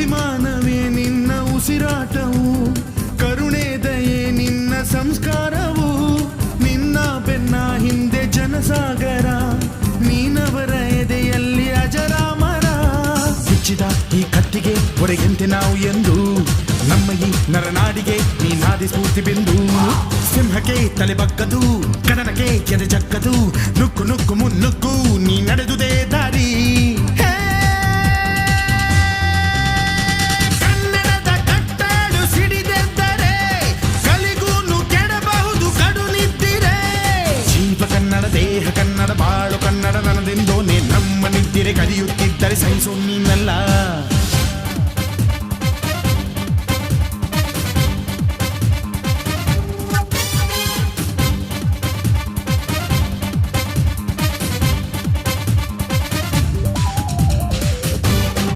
ಅಭಿಮಾನವೇ ನಿನ್ನ ಉಸಿರಾಟವು, ಕರುಣೆ ದಯೆ ನಿನ್ನ ಸಂಸ್ಕಾರವು, ನಿನ್ನ ಬೆನ್ನ ಹಿಂದೆ ಜನಸಾಗರ, ನೀನವರ ಎದೆಯಲ್ಲಿ ಅಜರಾಮರ. ಬಿಚ್ಚಿದ ಈ ಕತ್ತಿಗೆ ಹೊಡೆಗೆಂತೆ ನಾವು ಎಂದು, ನಮ್ಮ ಈ ನರನಾಡಿಗೆ ನೀನಾದಿ ಸ್ಫೂರ್ತಿ ಬಿಂದು. ಸಿಂಹಕ್ಕೆ ತಲೆ ಬಗ್ಗದು, ಕದನಕ್ಕೆ ಎದೆ ಜಕ್ಕದು, ನುಕ್ಕು ನುಕ್ಕು ಮುನ್ನುಕ್ಕು ನೀ ನಡೆದುದೇ ದಾರಿ.